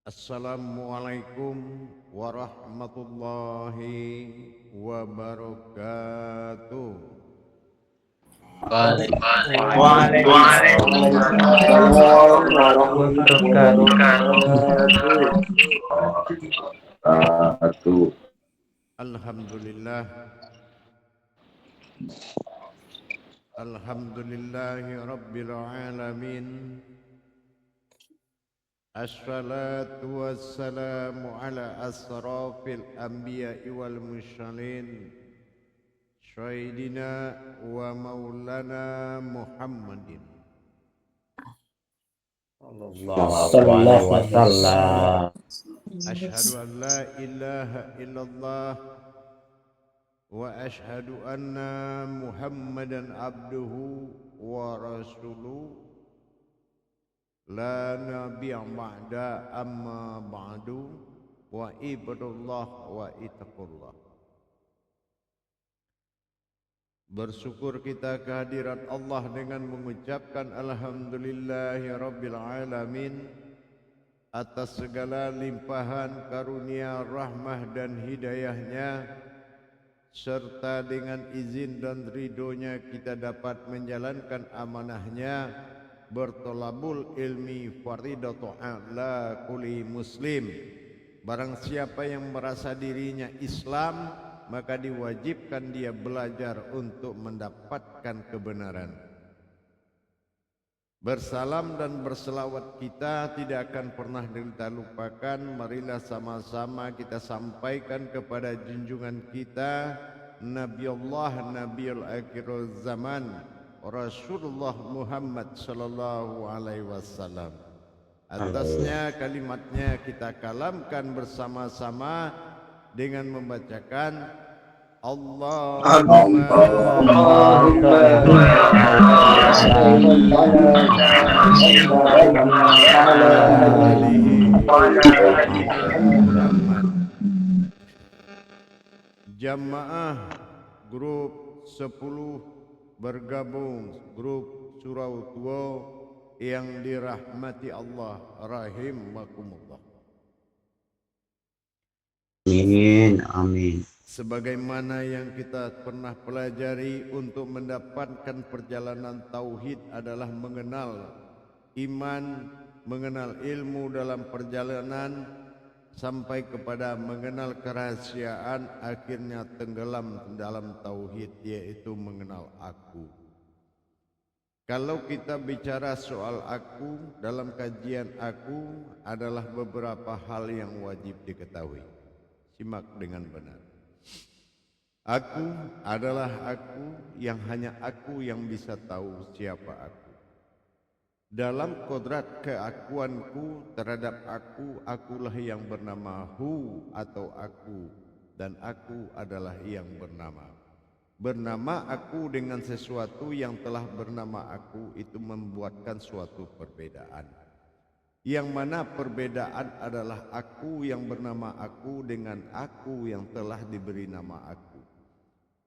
Assalamualaikum warahmatullahi wabarakatuh. Waalaikumsalam warahmatullahi wabarakatuh. Alhamdulillah, alhamdulillahi rabbil alamin. Assalatu wassalamu ala asrafil anbiya'i wal mursalin Sayyidina wa maulana Muhammadin Sallallahu alaihi wasallam. Ashhadu an la ilaha illallah wa ashhadu anna Muhammadan abduhu wa rasuluh la nabiyya ba'da amma ba'du wa ibadullah wa ittaqullah. Bersyukur kita kehadirat Allah dengan mengucapkan alhamdulillahi rabbil alamin atas segala limpahan karunia rahmah dan hidayahnya, serta dengan izin dan ridhonya kita dapat menjalankan amanahnya bertolabul ilmi faridatu ala kulli muslim. Barang siapa yang merasa dirinya Islam, maka diwajibkan dia belajar untuk mendapatkan kebenaran. Bersalam dan berselawat kita tidak akan pernah kita lupakan. Marilah sama-sama kita sampaikan kepada junjungan kita Nabiullah Nabiul Akhirul Zaman Rasulullah Muhammad sallallahu alaihi wasallam. Atasnya kalimatnya kita kalamkan bersama-sama dengan membacakan Allahumma Jamaah grup 10 bergabung grup Surau Tua yang dirahmati Allah rahimakumullah. Amin, amin. Sebagaimana yang kita pernah pelajari, untuk mendapatkan perjalanan tauhid adalah mengenal iman, mengenal ilmu dalam perjalanan sampai kepada mengenal kerahasiaan, akhirnya tenggelam dalam tauhid, yaitu mengenal aku. Kalau kita bicara soal aku, dalam kajian aku adalah beberapa hal yang wajib diketahui. Simak dengan benar. Aku adalah aku yang hanya aku yang bisa tahu siapa aku. Dalam kodrat keakuanku terhadap aku, akulah yang bernama Hu atau aku, dan aku adalah yang bernama. Bernama aku dengan sesuatu yang telah bernama aku itu membuatkan suatu perbedaan. Yang mana perbedaan adalah aku yang bernama aku dengan aku yang telah diberi nama aku.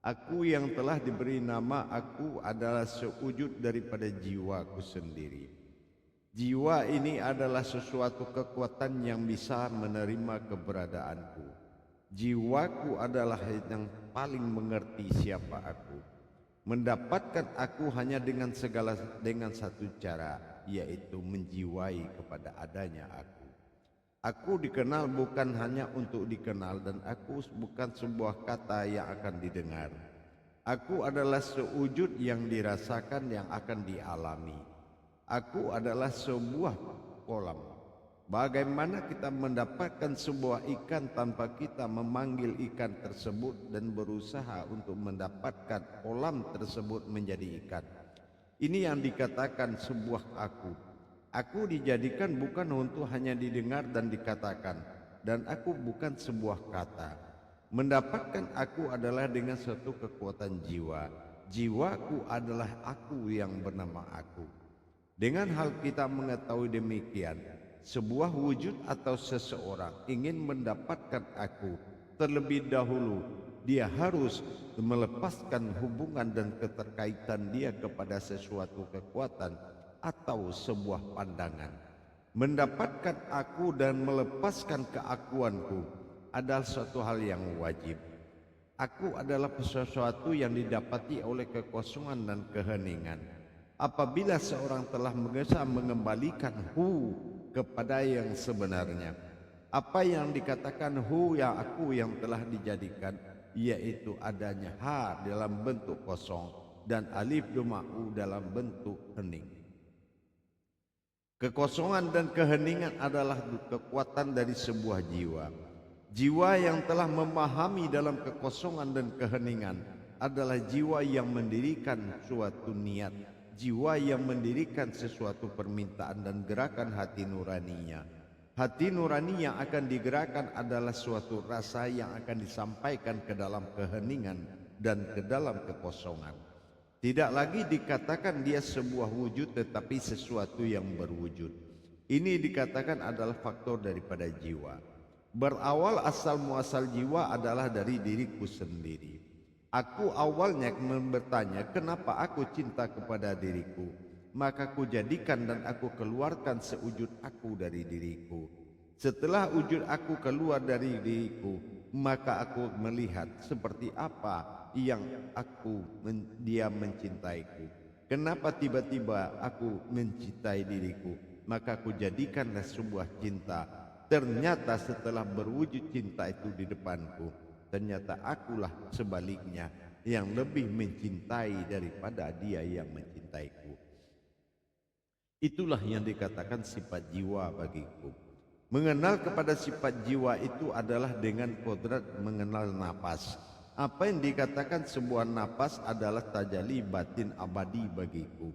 Aku yang telah diberi nama aku adalah sewujud daripada jiwaku sendiri. Jiwa ini adalah sesuatu kekuatan yang bisa menerima keberadaanku. Jiwaku adalah yang paling mengerti siapa aku. Mendapatkan aku hanya dengan satu cara, yaitu menjiwai kepada adanya aku. Aku dikenal bukan hanya untuk dikenal, dan aku bukan sebuah kata yang akan didengar. Aku adalah sewujud yang dirasakan, yang akan dialami. Aku adalah sebuah kolam. Bagaimana kita mendapatkan sebuah ikan tanpa kita memanggil ikan tersebut dan berusaha untuk mendapatkan kolam tersebut menjadi ikan. Ini yang dikatakan sebuah aku. Aku dijadikan bukan untuk hanya didengar dan dikatakan, dan aku bukan sebuah kata. Mendapatkan aku adalah dengan suatu kekuatan jiwa. Jiwaku adalah aku yang bernama aku. Dengan hal kita mengetahui demikian, sebuah wujud atau seseorang ingin mendapatkan aku, terlebih dahulu dia harus melepaskan hubungan dan keterkaitan dia kepada sesuatu kekuatan atau sebuah pandangan. Mendapatkan aku dan melepaskan keakuanku adalah suatu hal yang wajib. Aku adalah sesuatu yang didapati oleh kekosongan dan keheningan. Apabila seorang telah mengembalikan hu kepada yang sebenarnya, apa yang dikatakan hu yang aku yang telah dijadikan, yaitu adanya ha dalam bentuk kosong dan alif doma u dalam bentuk hening. Kekosongan dan keheningan adalah kekuatan dari sebuah jiwa. Jiwa yang telah memahami dalam kekosongan dan keheningan adalah jiwa yang mendirikan suatu niat, jiwa yang mendirikan sesuatu permintaan dan gerakan hati nuraninya. Hati nurani yang akan digerakkan adalah suatu rasa yang akan disampaikan ke dalam keheningan dan ke dalam kekosongan. Tidak lagi dikatakan dia sebuah wujud, tetapi sesuatu yang berwujud. Ini dikatakan adalah faktor daripada jiwa. Berawal asal muasal jiwa adalah dari diriku sendiri. Aku awalnya bertanya, kenapa aku cinta kepada diriku? Maka ku jadikan dan aku keluarkan seujud aku dari diriku. Setelah wujud aku keluar dari diriku, maka aku melihat seperti apa yang dia mencintaiku. Kenapa tiba-tiba aku mencintai diriku? Maka aku jadikanlah sebuah cinta. Ternyata setelah berwujud cinta itu di depanku, ternyata akulah sebaliknya yang lebih mencintai daripada dia yang mencintaiku. Itulah yang dikatakan sifat jiwa bagiku. Mengenal kepada sifat jiwa itu adalah dengan kodrat mengenal napas. Apa yang dikatakan sebuah napas adalah tajalli batin abadi bagiku.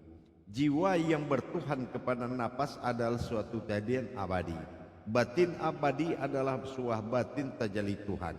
Jiwa yang bertuhan kepada napas adalah suatu tajalli abadi. Batin abadi adalah sebuah batin tajalli Tuhan.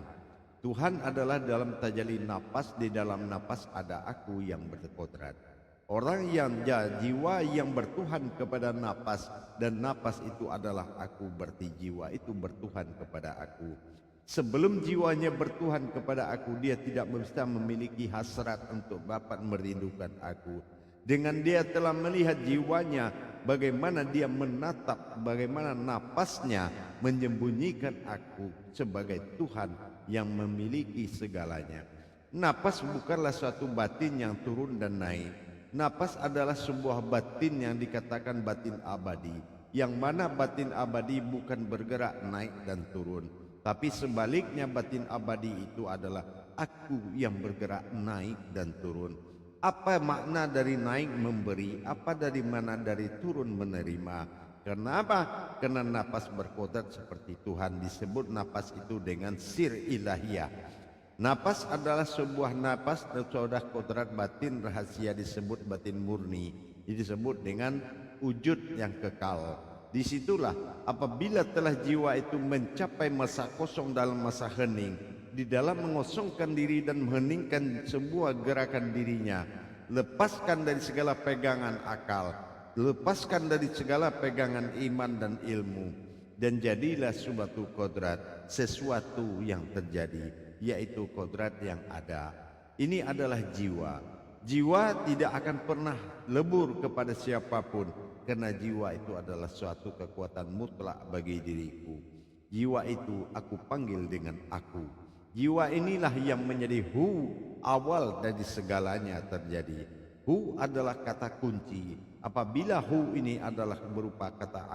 Tuhan adalah dalam tajalli napas, di dalam napas ada aku yang berkodrat. Orang yang jiwa yang bertuhan kepada napas, dan napas itu adalah aku, berarti jiwa itu bertuhan kepada aku. Sebelum jiwanya bertuhan kepada aku, dia tidak bisa memiliki hasrat untuk dapat merindukan aku. Dengan dia telah melihat jiwanya, bagaimana dia menatap, bagaimana napasnya menyembunyikan aku sebagai Tuhan yang memiliki segalanya. Napas bukanlah suatu batin yang turun dan naik. Napas adalah sebuah batin yang dikatakan batin abadi, yang mana batin abadi bukan bergerak naik dan turun, tapi sebaliknya batin abadi itu adalah aku yang bergerak naik dan turun. Apa makna dari naik memberi? Apa dari mana dari turun menerima? Kenapa? Karena napas berkodrat seperti Tuhan. Disebut napas itu dengan sir ilahiyah. Napas adalah sebuah napas sudah kodrat batin rahasia, disebut batin murni, disebut dengan wujud yang kekal. Disitulah apabila telah jiwa itu mencapai masa kosong dalam masa hening, di dalam mengosongkan diri dan mengheningkan sebuah gerakan dirinya, lepaskan dari segala pegangan akal, lepaskan dari segala pegangan iman dan ilmu, dan jadilah suatu kodrat, sesuatu yang terjadi, yaitu kodrat yang ada. Ini adalah jiwa. Jiwa tidak akan pernah lebur kepada siapapun, karena jiwa itu adalah suatu kekuatan mutlak bagi diriku. Jiwa itu aku panggil dengan aku. Jiwa inilah yang menjadi hu, awal dari segalanya terjadi. Hu adalah kata kunci. Apabila hu ini adalah berupa kata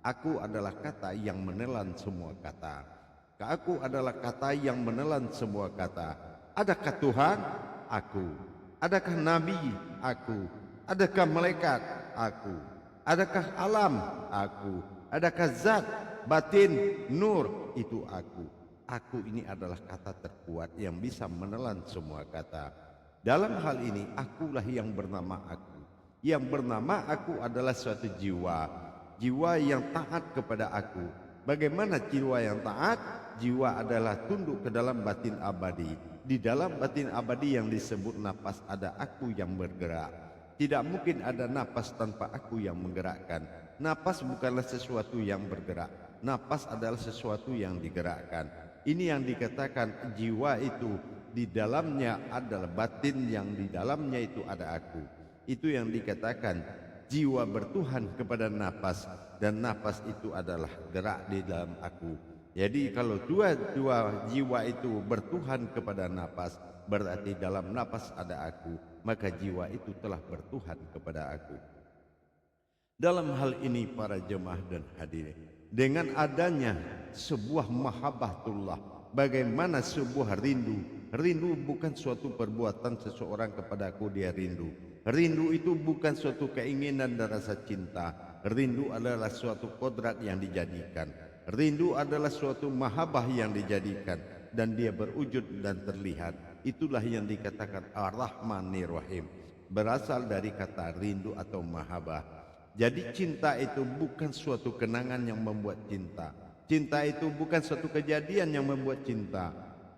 aku adalah kata yang menelan semua kata. Aku adalah kata yang menelan semua kata. Adakah Tuhan? Aku. Adakah Nabi? Aku. Adakah malaikat? Aku. Adakah alam? Aku. Adakah zat, batin, nur? Itu aku. Aku ini adalah kata terkuat yang bisa menelan semua kata. Dalam hal ini, akulah yang bernama aku. Yang bernama aku adalah suatu jiwa. Jiwa yang taat kepada aku. Bagaimana jiwa yang taat? Jiwa adalah tunduk ke dalam batin abadi. Di dalam batin abadi yang disebut napas ada aku yang bergerak. Tidak mungkin ada napas tanpa aku yang menggerakkan. Napas bukanlah sesuatu yang bergerak. Napas adalah sesuatu yang digerakkan. Ini yang dikatakan jiwa itu di dalamnya adalah batin, yang di dalamnya itu ada aku. Itu yang dikatakan jiwa bertuhan kepada napas, dan napas itu adalah gerak di dalam aku. Jadi kalau dua jiwa itu bertuhan kepada napas, berarti dalam napas ada aku, maka jiwa itu telah bertuhan kepada aku. Dalam hal ini para jemaah dan hadirin, dengan adanya sebuah mahabbatullah, bagaimana sebuah rindu. Rindu bukan suatu perbuatan seseorang kepadaku dia rindu. Rindu itu bukan suatu keinginan dan rasa cinta. Rindu adalah suatu kodrat yang dijadikan. Rindu adalah suatu mahabbah yang dijadikan, dan dia berwujud dan terlihat. Itulah yang dikatakan Ar-Rahmanir Rahim, berasal dari kata rindu atau mahabbah. Jadi cinta itu bukan suatu kenangan yang membuat cinta. Cinta itu bukan suatu kejadian yang membuat cinta,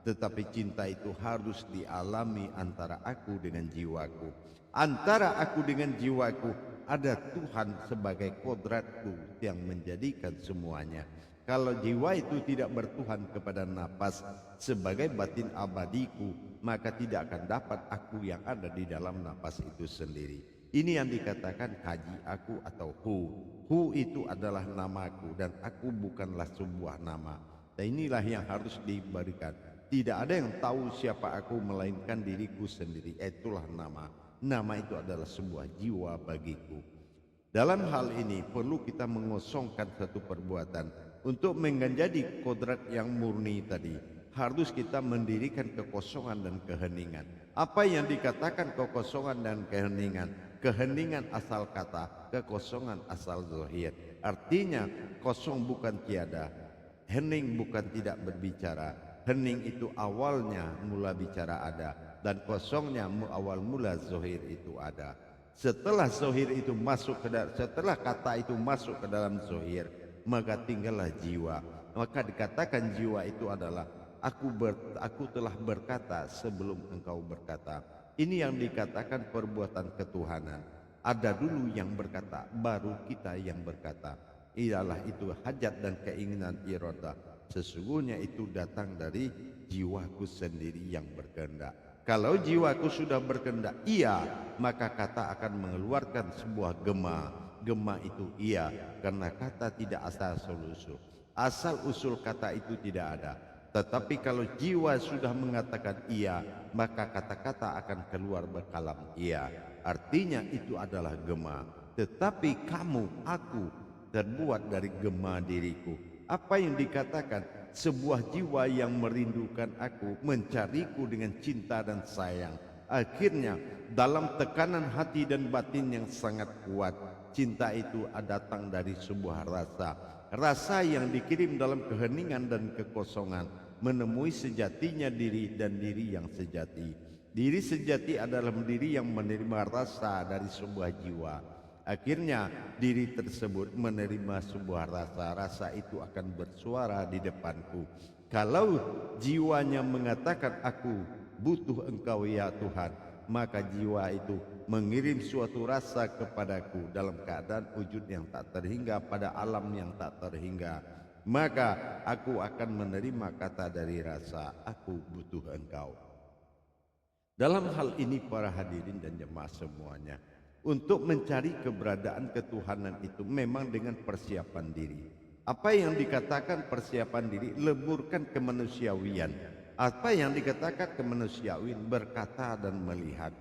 tetapi cinta itu harus dialami antara aku dengan jiwaku. Antara aku dengan jiwaku ada Tuhan sebagai kodratku yang menjadikan semuanya. Kalau jiwa itu tidak bertuhan kepada napas sebagai batin abadiku, maka tidak akan dapat aku yang ada di dalam napas itu sendiri. Ini yang dikatakan haji aku atau hu. Hu itu adalah namaku, dan aku bukanlah sebuah nama. Dan inilah yang harus diberikan. Tidak ada yang tahu siapa aku melainkan diriku sendiri. Itulah nama. Nama itu adalah sebuah jiwa bagiku. Dalam hal ini perlu kita mengosongkan satu perbuatan. Untuk menjadi kodrat yang murni tadi, harus kita mendirikan kekosongan dan keheningan. Apa yang dikatakan kekosongan dan keheningan? Keheningan asal kata, kekosongan asal zahir. Artinya kosong bukan tiada, hening bukan tidak berbicara. Hening itu awalnya mula bicara ada, dan kosongnya awal mula zahir itu ada. Setelah zahir itu masuk ke dalam, setelah kata itu masuk ke dalam zahir, maka tinggallah jiwa. Maka dikatakan jiwa itu adalah aku telah berkata sebelum engkau berkata. Ini yang dikatakan perbuatan ketuhanan. Ada dulu yang berkata, baru kita yang berkata. Ialah itu hajat dan keinginan iradah. Sesungguhnya itu datang dari jiwaku sendiri yang berkehendak. Kalau jiwaku sudah berkehendak iya, maka kata akan mengeluarkan sebuah gema. Gema itu iya, karena kata tidak asal usul. Asal usul kata itu tidak ada. Tetapi kalau jiwa sudah mengatakan iya, maka kata-kata akan keluar berkalam iya. Artinya itu adalah gema. Tetapi kamu, aku, terbuat dari gema diriku. Apa yang dikatakan? Sebuah jiwa yang merindukan aku, mencariku dengan cinta dan sayang. Akhirnya dalam tekanan hati dan batin yang sangat kuat, cinta itu datang dari sebuah rasa. Rasa yang dikirim dalam keheningan dan kekosongan, menemui sejatinya diri dan diri yang sejati. Diri sejati adalah diri yang menerima rasa dari sebuah jiwa. Akhirnya diri tersebut menerima sebuah rasa. Rasa itu akan bersuara di depanku. Kalau jiwanya mengatakan aku butuh engkau ya Tuhan, maka jiwa itu mengirim suatu rasa kepadaku dalam keadaan wujud yang tak terhingga pada alam yang tak terhingga. Maka aku akan menerima kata dari rasa, aku butuh engkau. Dalam hal ini para hadirin dan jemaah semuanya, untuk mencari keberadaan ketuhanan itu memang dengan persiapan diri. Apa yang dikatakan persiapan diri? Leburkan kemanusiawian. Apa yang dikatakan kemanusiawian? Berkata dan melihat.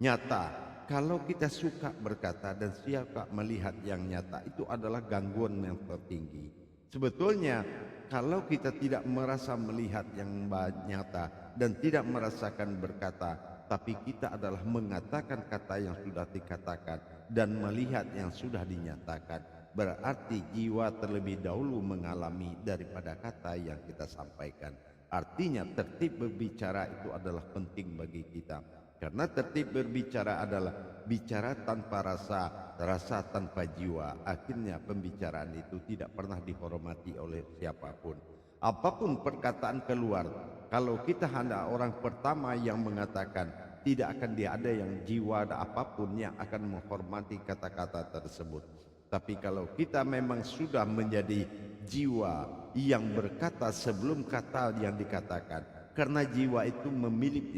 Nyata, kalau kita suka berkata dan siapa melihat yang nyata, itu adalah gangguan yang tertinggi. Sebetulnya kalau kita tidak merasa melihat yang nyata dan tidak merasakan berkata, tapi kita adalah mengatakan kata yang sudah dikatakan dan melihat yang sudah dinyatakan, berarti jiwa terlebih dahulu mengalami daripada kata yang kita sampaikan. Artinya tertib berbicara itu adalah penting bagi kita, karena tertib berbicara adalah bicara tanpa rasa, rasa tanpa jiwa. Akhirnya pembicaraan itu tidak pernah dihormati oleh siapapun. Apapun perkataan keluar, kalau kita hanya orang pertama yang mengatakan, tidak akan ada yang jiwa apapun yang akan menghormati kata-kata tersebut. Tapi kalau kita memang sudah menjadi jiwa yang berkata sebelum kata yang dikatakan, karena jiwa itu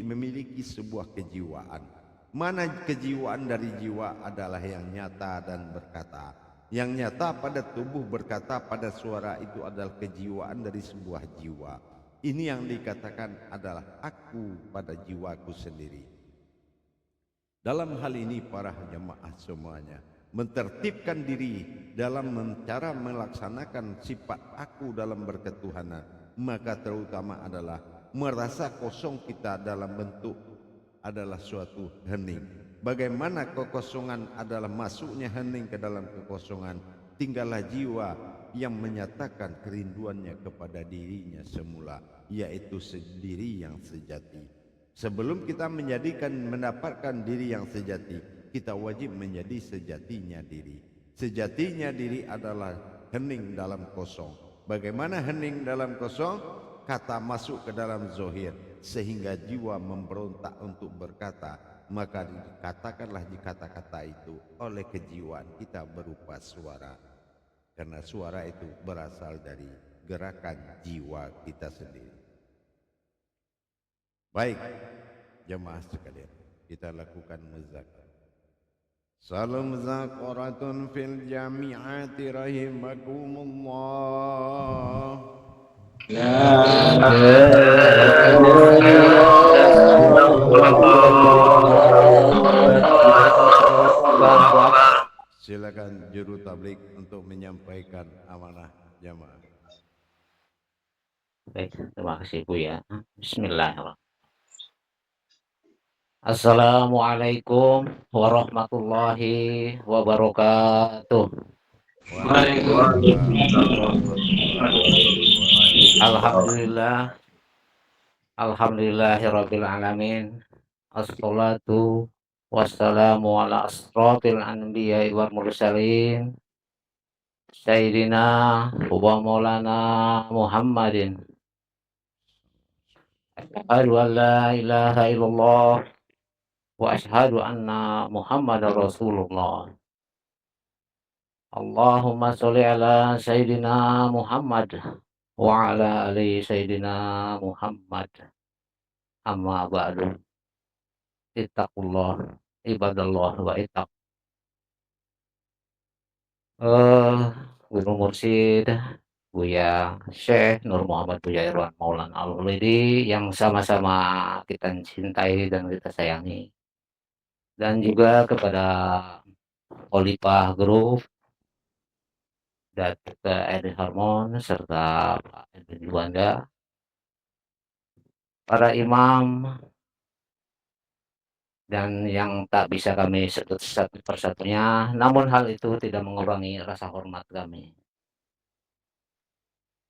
memiliki sebuah kejiwaan, Mana kejiwaan dari jiwa adalah yang nyata dan berkata. Yang nyata pada tubuh berkata pada suara itu adalah kejiwaan dari sebuah jiwa. Ini yang dikatakan adalah aku pada jiwaku sendiri. Dalam hal ini para jemaah semuanya mentertibkan diri dalam cara melaksanakan sifat aku dalam berketuhanan, maka terutama adalah merasa kosong kita dalam bentuk adalah suatu hening. Bagaimana kekosongan adalah masuknya hening ke dalam kekosongan, tinggallah jiwa yang menyatakan kerinduannya kepada dirinya semula, yaitu sendiri yang sejati. Sebelum kita mendapatkan diri yang sejati, kita wajib menjadi sejatinya diri. Sejatinya diri adalah hening dalam kosong. Bagaimana hening dalam kosong? Kata masuk ke dalam zohir sehingga jiwa memberontak untuk berkata, maka dikatakanlah di kata-kata itu oleh kejiwaan kita berupa suara, karena suara itu berasal dari gerakan jiwa kita sendiri. Baik jemaah sekalian, kita lakukan muzakarah. Salam zakaratun fil jami'ati rahimakumullah. Silakan juru tablik untuk menyampaikan amanah jamaah. Baik, terima kasih Bu ya. Bismillahirrahmanirrahim. Assalamualaikum warahmatullahi wabarakatuh. Alhamdulillah, alhamdulillahirabbil alamin. Assalatu wassalamu ala asrofil anbiya'i wal mursalin Sayyidina wa maulana Muhammadin. Asyhadu an la ilaha illallah wa asyhadu anna Muhammadar Rasulullah. Allahumma sholli ala Sayyidina Muhammad wa ala ali Sayyidina Muhammad. Amma ba'du. Ittaqullah ibadallah wa ittaq. Guru Mursyid Buya Syekh Nur Muhammad Buya Irwan Maulana Al-Hulidi yang sama-sama kita cintai dan kita sayangi, dan juga kepada Khalifah Group, Datuk Edi Harmon serta Pak Edwin Juanda, para imam, dan yang tak bisa kami sebut satu persatunya, namun hal itu tidak mengurangi rasa hormat kami.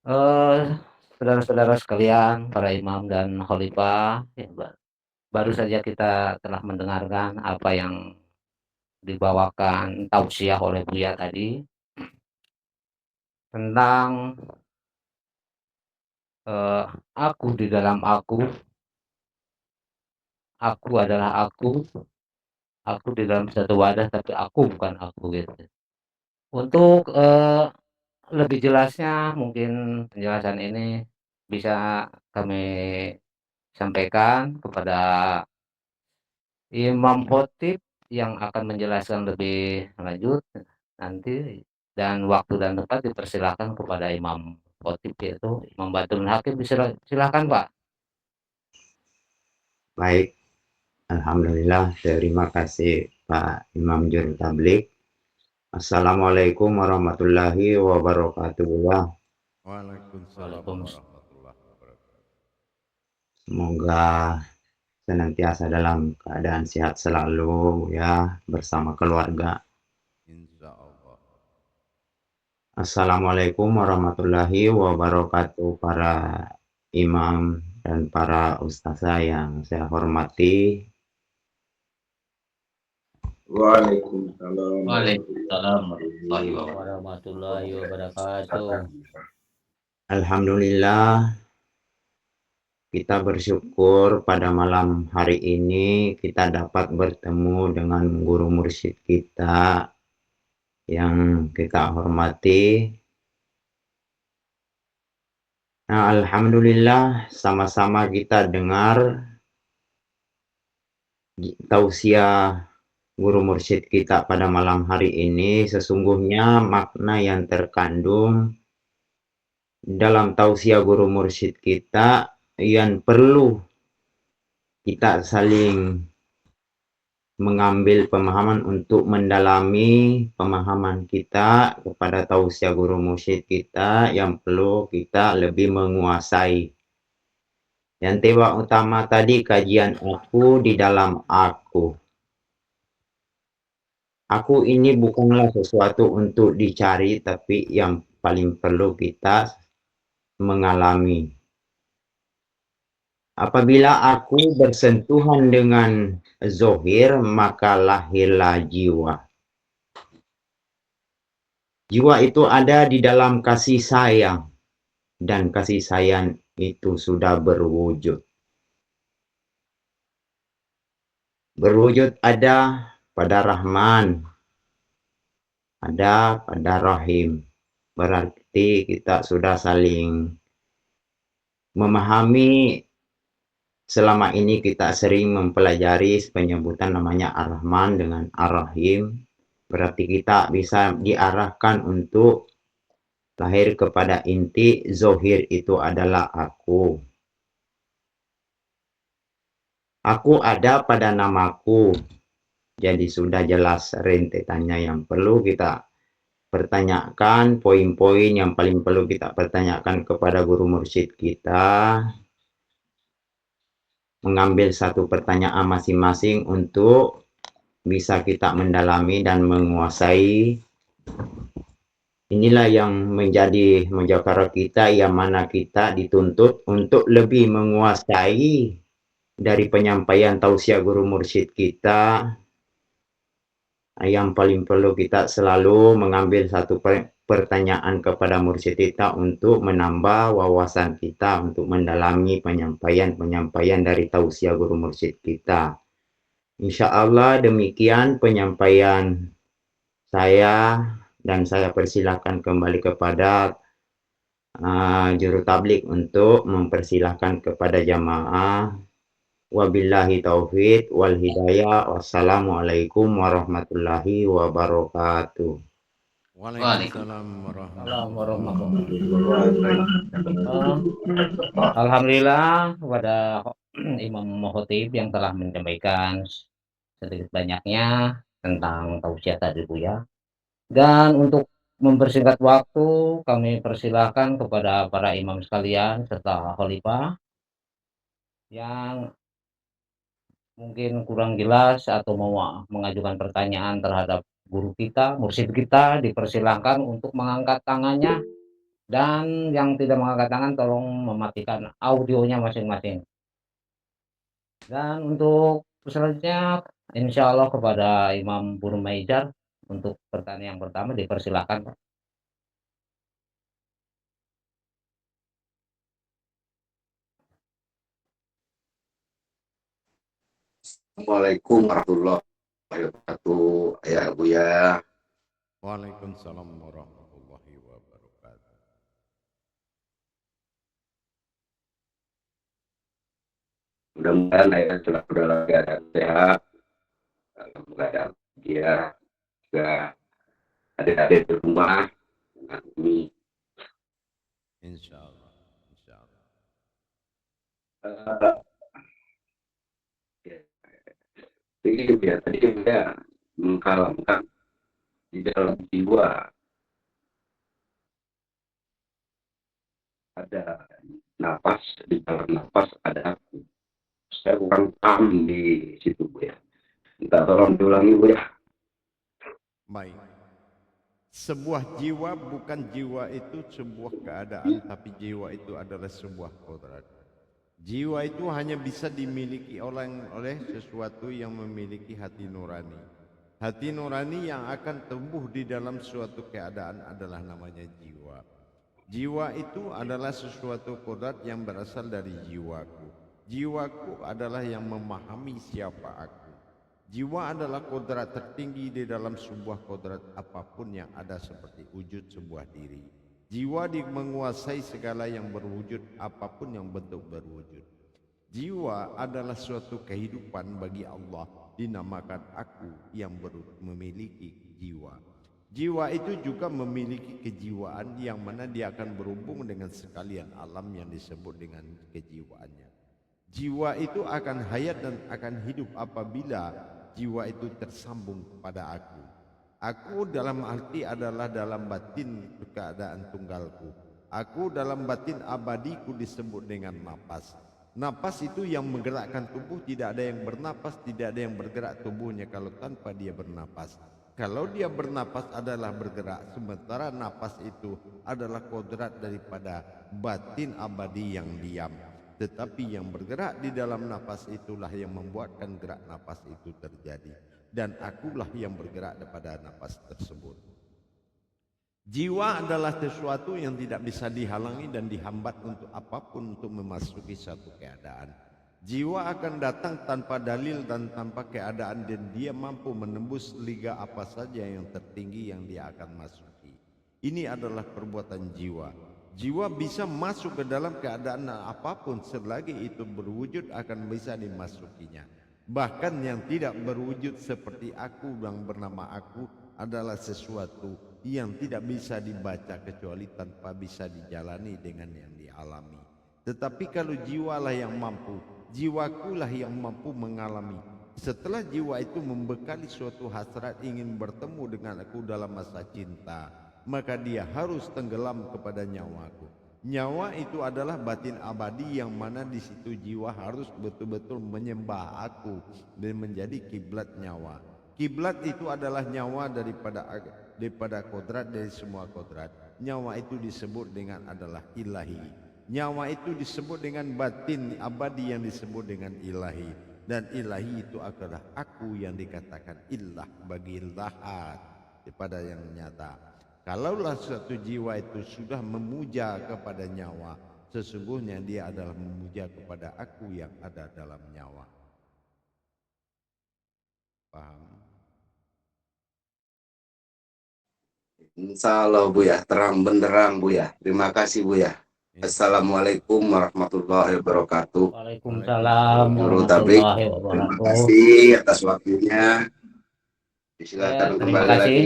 Saudara-saudara sekalian, para imam dan khalifah, ya, baru saja kita telah mendengarkan apa yang dibawakan tausiah oleh Buya tadi tentang aku di dalam aku adalah aku di dalam satu wadah tapi aku bukan aku gitu. Untuk lebih jelasnya mungkin penjelasan ini bisa kami sampaikan kepada Imam Khotib yang akan menjelaskan lebih lanjut nanti, dan waktu dan tempat dipersilakan kepada Imam Khotib yaitu Imam Badrun Hakim. Silakan Pak. Baik, alhamdulillah, terima kasih Pak Imam Juru Tablik. Assalamualaikum warahmatullahi wabarakatuh. Waalaikumsalam warahmatullahi wabarakatuh. Semoga senantiasa dalam keadaan sehat selalu ya, bersama keluarga. Insya Allah. Assalamualaikum warahmatullahi wabarakatuh para imam dan para ustazah yang saya hormati. Waalaikumsalam warahmatullahi wabarakatuh. Alhamdulillah, kita bersyukur pada malam hari ini kita dapat bertemu dengan guru mursyid kita yang kita hormati. Nah, alhamdulillah sama-sama kita dengar tausiah guru mursyid kita pada malam hari ini, sesungguhnya makna yang terkandung dalam tausiah guru mursyid kita yang perlu kita saling mengambil pemahaman untuk mendalami pemahaman kita kepada tausiah guru mursyid kita yang perlu kita lebih menguasai. Yang tema utama tadi kajian aku di dalam aku. Aku ini bukanlah sesuatu untuk dicari, tapi yang paling perlu kita mengalami. Apabila aku bersentuhan dengan zohir, maka lahirlah jiwa. Jiwa itu ada di dalam kasih sayang, dan kasih sayang itu sudah berwujud. Berwujud ada pada Rahman, ada pada Rahim. Berarti kita sudah saling memahami. Selama ini kita sering mempelajari penyebutan namanya Ar-Rahman dengan Ar-Rahim. Berarti kita bisa diarahkan untuk lahir kepada inti zohir itu adalah aku. Aku ada pada namaku. Jadi sudah jelas rentetannya yang perlu kita pertanyakan, poin-poin yang paling perlu kita pertanyakan kepada guru mursyid kita. Mengambil satu pertanyaan masing-masing untuk bisa kita mendalami dan menguasai. Inilah yang menjadi mujakarah kita, yang mana kita dituntut untuk lebih menguasai dari penyampaian tausiah guru mursyid kita. Yang paling perlu kita selalu mengambil satu pertanyaan kepada mursyid kita untuk menambah wawasan kita, untuk mendalami penyampaian dari tausiah guru mursyid kita. Insya Allah demikian penyampaian saya, dan saya persilahkan kembali kepada juru tablik untuk mempersilahkan kepada jamaah. Wabillahi taufiq wal hidayah. Wassalamualaikum warahmatullahi wabarakatuh. Waalaikumsalam warahmatullahi Wabarakatuh. Alhamdulillah kepada Imam Khotib yang telah menyampaikan sedikit banyaknya tentang tausiah tadi Bu ya. Dan untuk mempersingkat waktu, kami persilahkan kepada para imam sekalian serta khalifah yang mungkin kurang jelas atau mau mengajukan pertanyaan terhadap guru kita, mursyid kita, dipersilahkan untuk mengangkat tangannya, dan yang tidak mengangkat tangan tolong mematikan audionya masing-masing. Dan untuk selanjutnya insya Allah kepada Imam Burmaijar untuk pertanyaan yang pertama dipersilahkan. Assalamualaikum warahmatullahi wabarakatuh. Ya Bu ya. Waalaikumsalam warahmatullahi wabarakatuh. Mudah-mudahan saya sudah dalam keadaan sehat, dalam keadaan dia juga adik-adik di rumah dengan ini. Insya Allah, insya Allah. Jadi ya, tadi saya mengkalamkan di dalam jiwa ada nafas, di dalam nafas ada aku. Saya kurang paham di situ Bu ya. Minta tolong diulangi Bu ya. Baik. Sebuah jiwa bukan jiwa itu sebuah keadaan, tapi jiwa itu adalah sebuah kodrat. Jiwa itu hanya bisa dimiliki oleh sesuatu yang memiliki hati nurani. Hati nurani yang akan tumbuh di dalam suatu keadaan adalah namanya jiwa. Jiwa itu adalah sesuatu kodrat yang berasal dari jiwaku. Jiwaku adalah yang memahami siapa aku. Jiwa adalah kodrat tertinggi di dalam sebuah kodrat apapun yang ada, seperti wujud sebuah diri. Jiwa menguasai segala yang berwujud, apapun yang bentuk berwujud. Jiwa adalah suatu kehidupan bagi Allah, dinamakan aku yang memiliki jiwa. Jiwa itu juga memiliki kejiwaan yang mana dia akan berhubung dengan sekalian alam yang disebut dengan kejiwaannya. Jiwa itu akan hayat dan akan hidup apabila jiwa itu tersambung kepada aku. Aku dalam arti adalah dalam batin keadaan tunggalku. Aku dalam batin abadiku disebut dengan napas. Napas itu yang menggerakkan tubuh, tidak ada yang bernapas, tidak ada yang bergerak tubuhnya kalau tanpa dia bernapas. Kalau dia bernapas adalah bergerak, sementara napas itu adalah kodrat daripada batin abadi yang diam. Tetapi yang bergerak di dalam napas itulah yang membuatkan gerak napas itu terjadi. Dan akulah yang bergerak daripada napas tersebut. Jiwa adalah sesuatu yang tidak bisa dihalangi dan dihambat untuk apapun untuk memasuki satu keadaan. Jiwa akan datang tanpa dalil dan tanpa keadaan, dan dia mampu menembus liga apa saja yang tertinggi yang dia akan masuki. Ini adalah perbuatan jiwa. Jiwa bisa masuk ke dalam keadaan apapun selagi itu berwujud akan bisa dimasukinya. Bahkan yang tidak berwujud seperti aku yang bernama aku adalah sesuatu yang tidak bisa dibaca kecuali tanpa bisa dijalani dengan yang dialami. Tetapi kalau jiwalah yang mampu, jiwakulah yang mampu mengalami. Setelah jiwa itu membekali suatu hasrat ingin bertemu dengan aku dalam masa cinta, maka dia harus tenggelam kepada nyawaku. Nyawa itu adalah batin abadi yang mana di situ jiwa harus betul-betul menyembah aku dan menjadi kiblat nyawa. Kiblat itu adalah nyawa daripada kodrat, dari semua kodrat. Nyawa itu disebut dengan adalah ilahi. Nyawa itu disebut dengan batin abadi yang disebut dengan ilahi. Dan ilahi itu adalah aku yang dikatakan ilah bagi lahat kepada yang nyata. Kalaulah suatu jiwa itu sudah memuja kepada nyawa, sesungguhnya dia adalah memuja kepada aku yang ada dalam nyawa. Paham? Insya Allah Buya, terang benderang Buya. Terima kasih Buya. Assalamualaikum warahmatullahi wabarakatuh. Waalaikumsalam Juru tablik, warahmatullahi terima wabarakatuh. kasih atas waktunya. Ya, Silakan terima kembali kasih. lagi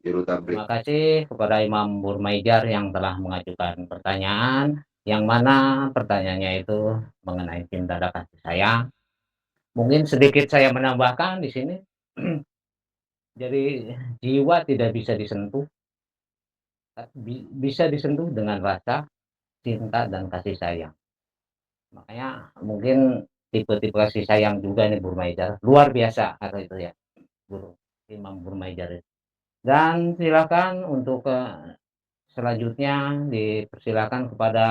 Juru tablik. Terima kasih kepada Imam Burmaijar yang telah mengajukan pertanyaan, yang mana pertanyaannya itu mengenai cinta dan kasih sayang. Mungkin sedikit saya menambahkan di sini. Jadi jiwa tidak bisa disentuh, bisa disentuh dengan rasa cinta dan kasih sayang. Makanya mungkin tipe-tipe kasih sayang juga nih Burmaijar luar biasa atau itu ya, Imam Burmaijar. Dan silakan untuk selanjutnya dipersilakan kepada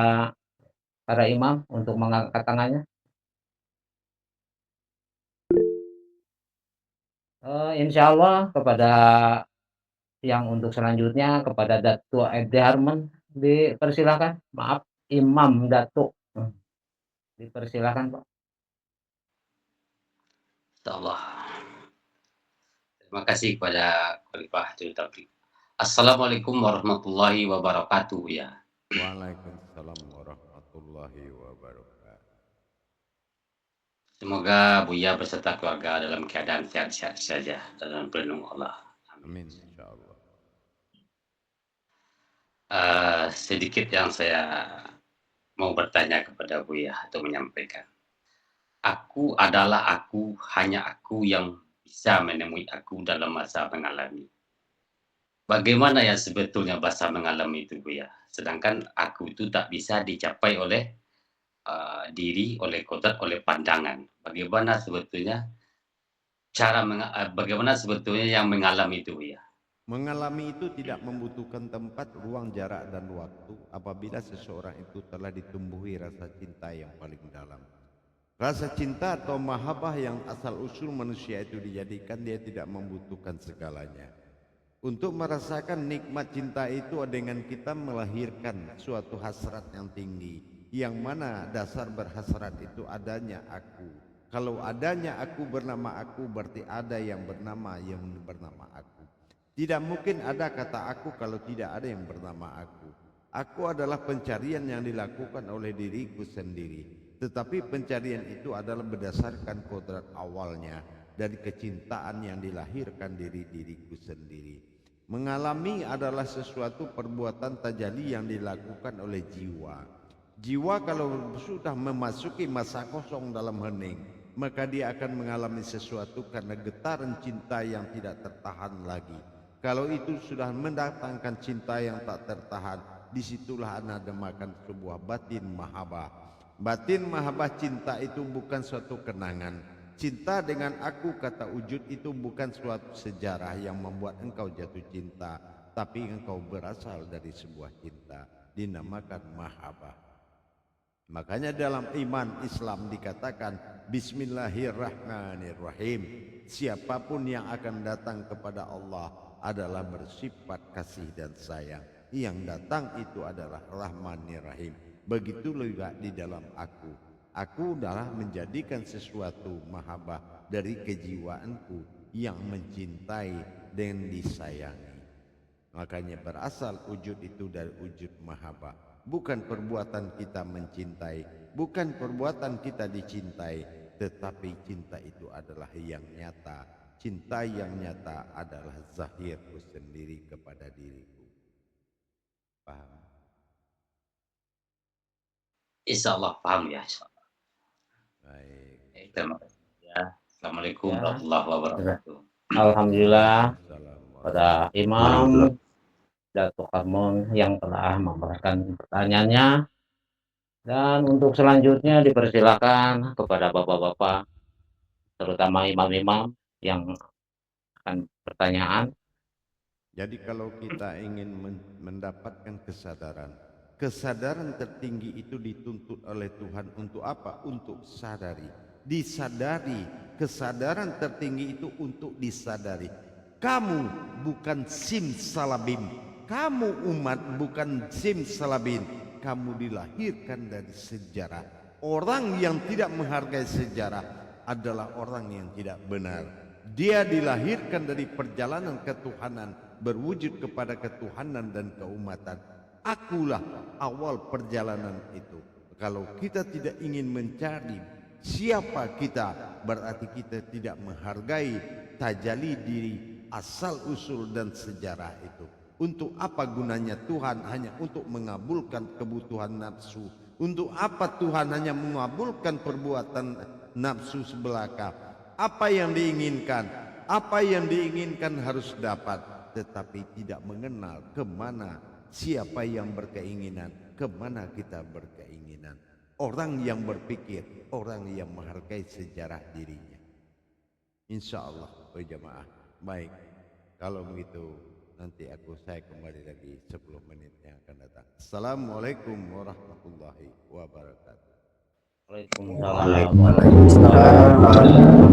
para imam untuk mengangkat tangannya. Insya Allah kepada yang untuk selanjutnya kepada Datuk Edi Harman dipersilakan. Maaf, Imam Datuk. Dipersilakan Pak. Allah. Terima kasih kepada Khalifah Juru Tablik. Assalamualaikum warahmatullahi wabarakatuh ya. Waalaikumsalam warahmatullahi wabarakatuh. Semoga Buya beserta keluarga dalam keadaan sehat-sehat saja dalam perlindungan Allah. Amin insyaallah. Sedikit yang saya mau bertanya kepada Buya atau menyampaikan. Aku adalah aku, hanya aku yang bisa menemui aku dalam masa mengalami. Bagaimana ya sebetulnya bahasa mengalami itu Buya? Sedangkan aku itu tak bisa dicapai oleh diri, oleh kodrat, oleh pandangan. Bagaimana sebetulnya bagaimana sebetulnya yang mengalami itu Buya? Mengalami itu tidak membutuhkan tempat, ruang, jarak, dan waktu apabila seseorang itu telah ditumbuhi rasa cinta yang paling dalam. Rasa cinta atau mahabbah yang asal usul manusia itu dijadikan dia tidak membutuhkan segalanya. Untuk merasakan nikmat cinta itu dengan kita melahirkan suatu hasrat yang tinggi, yang mana dasar berhasrat itu adanya aku. Kalau adanya aku bernama aku, berarti ada yang bernama aku. Tidak mungkin ada kata aku kalau tidak ada yang bernama aku. Aku adalah pencarian yang dilakukan oleh diriku sendiri. Tetapi pencarian itu adalah berdasarkan kodrat awalnya dari kecintaan yang dilahirkan dari diriku sendiri. Mengalami adalah sesuatu perbuatan tajalli yang dilakukan oleh jiwa. Jiwa kalau sudah memasuki masa kosong dalam hening, maka dia akan mengalami sesuatu karena getaran cinta yang tidak tertahan lagi. Kalau itu sudah mendatangkan cinta yang tak tertahan, disitulah anda namakan sebuah batin mahabbah. Batin mahabbah cinta itu bukan suatu kenangan. Cinta dengan aku, kata wujud, itu bukan suatu sejarah yang membuat engkau jatuh cinta, tapi engkau berasal dari sebuah cinta, dinamakan mahabbah. Makanya dalam iman Islam dikatakan Bismillahirrahmanirrahim. Siapapun yang akan datang kepada Allah adalah bersifat kasih dan sayang. Yang datang itu adalah Rahmanir-Rahim. Begitu juga di dalam aku. Aku adalah menjadikan sesuatu mahabbah dari kejiwaanku yang mencintai dan disayangi. Makanya berasal wujud itu dari wujud mahabbah. Bukan perbuatan kita mencintai, bukan perbuatan kita dicintai, tetapi cinta itu adalah yang nyata. Cinta yang nyata adalah zahirku sendiri kepada diriku. Paham? Insya Allah paham ya. Insya Allah. Baik. Terima kasih ya. Assalamualaikum Ya. warahmatullahi wabarakatuh. Alhamdulillah Assalamualaikum. pada Imam Datuk Harmon yang telah memberikan pertanyaannya. Dan untuk selanjutnya dipersilakan kepada bapak-bapak, terutama imam-imam yang akan pertanyaan. Jadi kalau kita ingin mendapatkan kesadaran tertinggi itu dituntut oleh Tuhan untuk apa? Untuk sadari, disadari. Kesadaran tertinggi itu untuk disadari. Kamu bukan simsalabim, kamu umat bukan simsalabim. Kamu dilahirkan dari sejarah. Orang yang tidak menghargai sejarah adalah orang yang tidak benar. Dia dilahirkan dari perjalanan ketuhanan, berwujud kepada ketuhanan dan keumatan. Akulah awal perjalanan itu. Kalau kita tidak ingin mencari siapa kita, berarti kita tidak menghargai tajalli diri, asal usul dan sejarah itu. Untuk apa gunanya Tuhan? Hanya untuk mengabulkan kebutuhan nafsu. Untuk apa Tuhan hanya mengabulkan perbuatan nafsu sebelaka? Apa yang diinginkan? Apa yang diinginkan harus dapat, tetapi tidak mengenal kemana, siapa yang berkeinginan, kemana kita berkeinginan. Orang yang berpikir, orang yang menghargai sejarah dirinya. Insya Allah, jamaah. Baik, kalau begitu nanti saya kembali lagi 10 menit yang akan datang. Assalamualaikum warahmatullahi wabarakatuh. Waalaikumsalam.